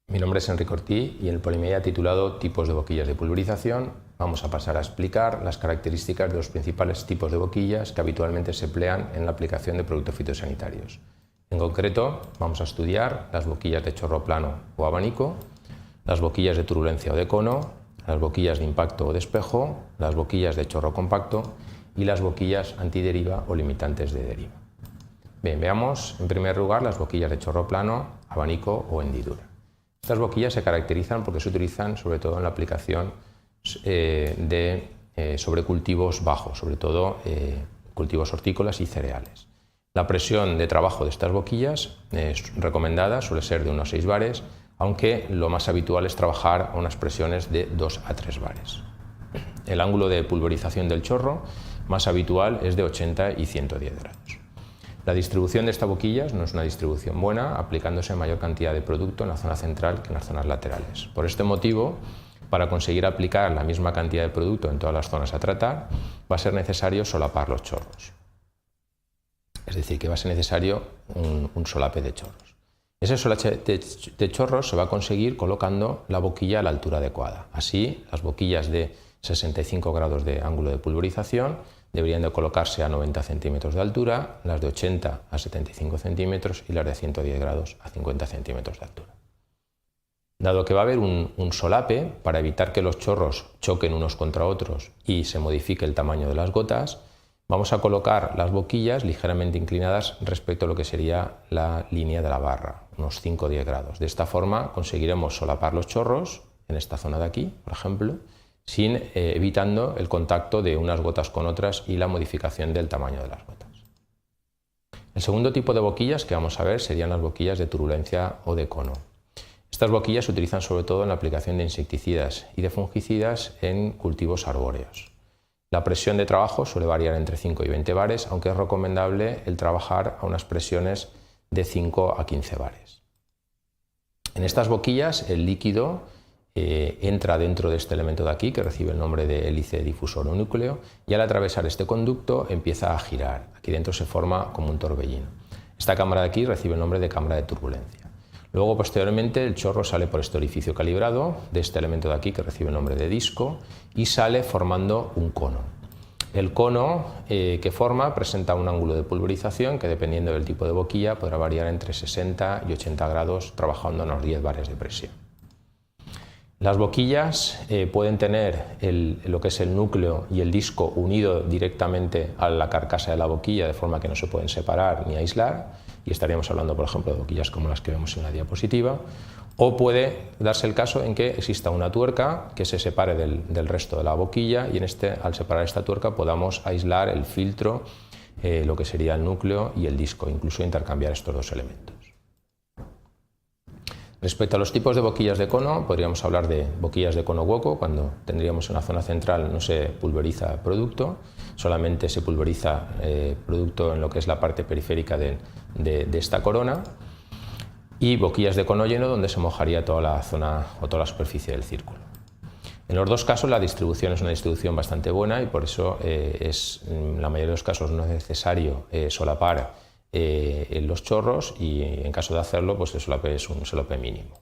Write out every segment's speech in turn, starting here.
Mi nombre es Enrique Ortí y en el Polimedia titulado Tipos de boquillas de pulverización vamos a pasar a explicar las características de los principales tipos de boquillas que habitualmente se emplean en la aplicación de productos fitosanitarios. En concreto, vamos a estudiar las boquillas de chorro plano o abanico, las boquillas de turbulencia o de cono, las boquillas de impacto o de espejo, las boquillas de chorro compacto y las boquillas antideriva o limitantes de deriva. Bien, veamos en primer lugar las boquillas de chorro plano, abanico o hendidura. Estas boquillas se caracterizan porque se utilizan sobre todo en la aplicación sobre cultivos bajos, sobre todo cultivos hortícolas y cereales. La presión de trabajo de estas boquillas es recomendada, suele ser de unos 6 bares, aunque lo más habitual es trabajar a unas presiones de 2 a 3 bares. El ángulo de pulverización del chorro más habitual es de 80 y 110 grados. La distribución de estas boquillas no es una distribución buena, aplicándose mayor cantidad de producto en la zona central que en las zonas laterales. Por este motivo, para conseguir aplicar la misma cantidad de producto en todas las zonas a tratar, va a ser necesario solapar los chorros. Es decir, que va a ser necesario un solape de chorros. Ese solape de chorros se va a conseguir colocando la boquilla a la altura adecuada. Así, las boquillas de 65 grados de ángulo de pulverización deberían de colocarse a 90 centímetros de altura, las de 80 a 75 centímetros y las de 110 grados a 50 centímetros de altura. Dado que va a haber un solape, para evitar que los chorros choquen unos contra otros y se modifique el tamaño de las gotas, vamos a colocar las boquillas ligeramente inclinadas respecto a lo que sería la línea de la barra, unos 5 o 10 grados. De esta forma conseguiremos solapar los chorros, en esta zona de aquí, por ejemplo, evitando el contacto de unas gotas con otras y la modificación del tamaño de las gotas. El segundo tipo de boquillas que vamos a ver serían las boquillas de turbulencia o de cono. Estas boquillas se utilizan sobre todo en la aplicación de insecticidas y de fungicidas en cultivos arbóreos. La presión de trabajo suele variar entre 5 y 20 bares, aunque es recomendable el trabajar a unas presiones de 5 a 15 bares. En estas boquillas el líquido entra dentro de este elemento de aquí, que recibe el nombre de hélice difusor o núcleo, y al atravesar este conducto empieza a girar. Aquí dentro se forma como un torbellino. Esta cámara de aquí recibe el nombre de cámara de turbulencia. Luego, posteriormente, el chorro sale por este orificio calibrado de este elemento de aquí, que recibe el nombre de disco, y sale formando un cono. El cono que forma presenta un ángulo de pulverización que, dependiendo del tipo de boquilla, podrá variar entre 60 y 80 grados, trabajando a unos 10 bares de presión. Las boquillas pueden tener lo que es el núcleo y el disco unido directamente a la carcasa de la boquilla, de forma que no se pueden separar ni aislar, y estaríamos hablando, por ejemplo, de boquillas como las que vemos en la diapositiva, o puede darse el caso en que exista una tuerca que se separe del resto de la boquilla y al separar esta tuerca podamos aislar el filtro, lo que sería el núcleo y el disco, incluso intercambiar estos dos elementos. Respecto a los tipos de boquillas de cono, podríamos hablar de boquillas de cono hueco, cuando tendríamos en la zona central no se pulveriza producto, solamente se pulveriza producto en lo que es la parte periférica de esta corona, y boquillas de cono lleno, donde se mojaría toda la zona o toda la superficie del círculo. En los dos casos la distribución es una distribución bastante buena y por eso en la mayoría de los casos no es necesario solapar los chorros, y en caso de hacerlo pues el solape es un solape mínimo.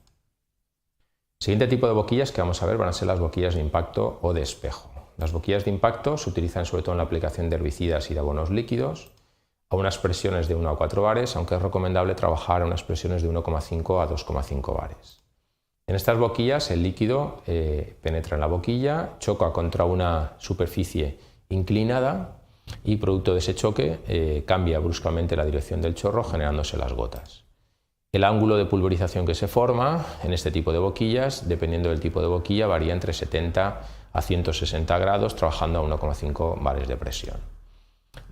El siguiente tipo de boquillas que vamos a ver van a ser las boquillas de impacto o de espejo. Las boquillas de impacto se utilizan sobre todo en la aplicación de herbicidas y de abonos líquidos a unas presiones de 1 a 4 bares, aunque es recomendable trabajar a unas presiones de 1,5 a 2,5 bares. En estas boquillas el líquido penetra en la boquilla, choca contra una superficie inclinada y producto de ese choque cambia bruscamente la dirección del chorro, generándose las gotas. El ángulo de pulverización que se forma en este tipo de boquillas, dependiendo del tipo de boquilla, varía entre 70 a 160 grados, trabajando a 1,5 bares de presión.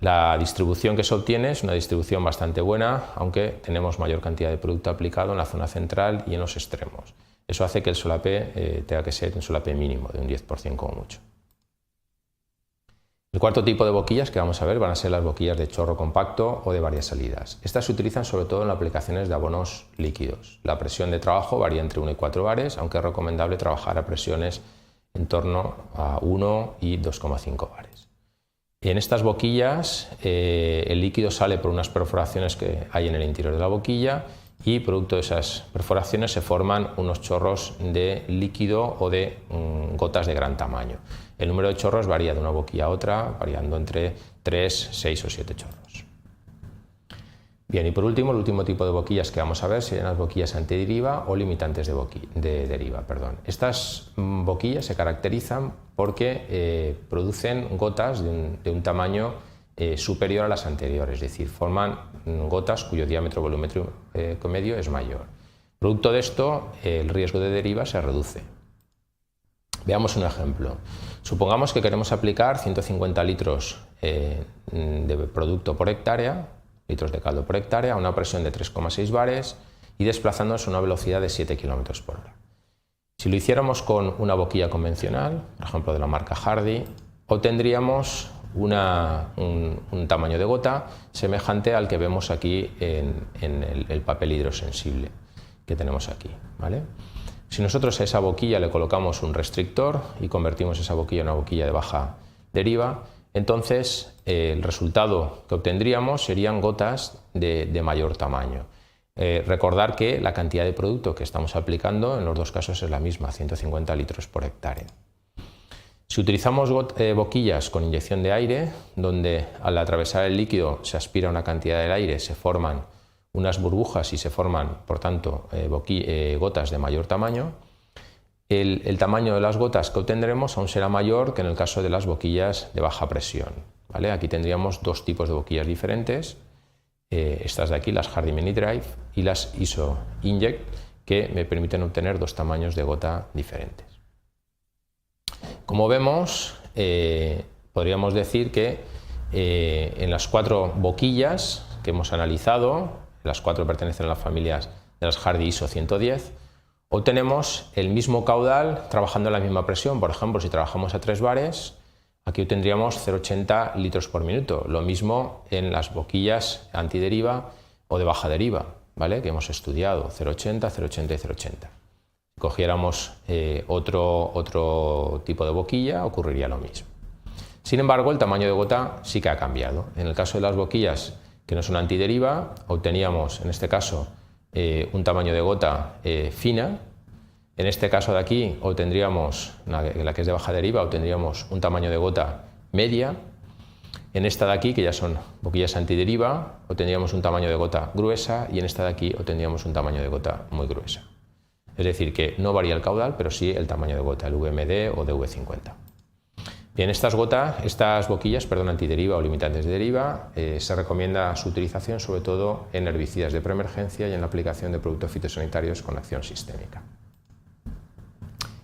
La distribución que se obtiene es una distribución bastante buena, aunque tenemos mayor cantidad de producto aplicado en la zona central y en los extremos. Eso hace que el solape tenga que ser un solape mínimo, de un 10% como mucho. El cuarto tipo de boquillas que vamos a ver van a ser las boquillas de chorro compacto o de varias salidas. Estas se utilizan sobre todo en aplicaciones de abonos líquidos. La presión de trabajo varía entre 1 y 4 bares, aunque es recomendable trabajar a presiones en torno a 1 y 2,5 bares. En estas boquillas el líquido sale por unas perforaciones que hay en el interior de la boquilla y producto de esas perforaciones se forman unos chorros de líquido o de gotas de gran tamaño. El número de chorros varía de una boquilla a otra, variando entre 3, 6 o 7 chorros. Bien, y por último, el último tipo de boquillas que vamos a ver serían las boquillas antideriva o limitantes de deriva. Estas boquillas se caracterizan porque producen gotas de un tamaño superior a las anteriores, es decir, forman gotas cuyo diámetro volumétrico medio es mayor. Producto de esto, el riesgo de deriva se reduce. Veamos un ejemplo. Supongamos que queremos aplicar 150 litros de producto por hectárea, litros de caldo por hectárea, a una presión de 3,6 bares y desplazándonos a una velocidad de 7 km por hora. Si lo hiciéramos con una boquilla convencional, por ejemplo de la marca Hardy, obtendríamos un tamaño de gota semejante al que vemos aquí en el papel hidrosensible que tenemos aquí, ¿vale? Si nosotros a esa boquilla le colocamos un restrictor y convertimos esa boquilla en una boquilla de baja deriva, entonces el resultado que obtendríamos serían gotas de mayor tamaño. Recordar que la cantidad de producto que estamos aplicando en los dos casos es la misma, 150 litros por hectárea. Si utilizamos boquillas con inyección de aire, donde al atravesar el líquido se aspira una cantidad del aire, se forman unas burbujas y se forman, por tanto, gotas de mayor tamaño, el tamaño de las gotas que obtendremos aún será mayor que en el caso de las boquillas de baja presión, ¿vale? Aquí tendríamos dos tipos de boquillas diferentes, estas de aquí, las Hardy Mini Drive y las ISO Inject, que me permiten obtener dos tamaños de gota diferentes. Como vemos, podríamos decir que en las 4 boquillas que hemos analizado, las 4 pertenecen a las familias de las Hardy ISO 110, obtenemos el mismo caudal trabajando en la misma presión. Por ejemplo, si trabajamos a 3 bares, aquí obtendríamos 0,80 litros por minuto. Lo mismo en las boquillas antideriva o de baja deriva, ¿vale? Que hemos estudiado, 0,80, 0,80 y 0,80. Si cogiéramos otro tipo de boquilla, ocurriría lo mismo. Sin embargo, el tamaño de gota sí que ha cambiado. En el caso de las boquillas que no son antideriva, obteníamos en este caso un tamaño de gota fina. En este caso de aquí obtendríamos, en la que es de baja deriva, obtendríamos un tamaño de gota media. En esta de aquí, que ya son boquillas antideriva, obtendríamos un tamaño de gota gruesa, y en esta de aquí obtendríamos un tamaño de gota muy gruesa. Es decir, que no varía el caudal, pero sí el tamaño de gota, el VMD o DV50. Bien, estas boquillas antideriva o limitantes de deriva, se recomienda su utilización sobre todo en herbicidas de preemergencia y en la aplicación de productos fitosanitarios con acción sistémica.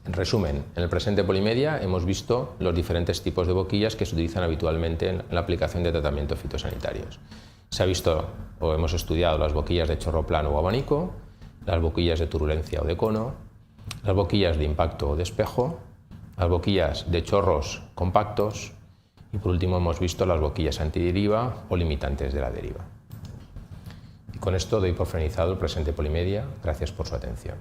En resumen, en el presente Polimedia hemos visto los diferentes tipos de boquillas que se utilizan habitualmente en la aplicación de tratamientos fitosanitarios. Se ha visto o hemos estudiado las boquillas de chorro plano o abanico, las boquillas de turbulencia o de cono, las boquillas de impacto o de espejo, las boquillas de chorros compactos y por último hemos visto las boquillas antideriva o limitantes de la deriva. Y con esto doy por finalizado el presente Polimedia. Gracias por su atención.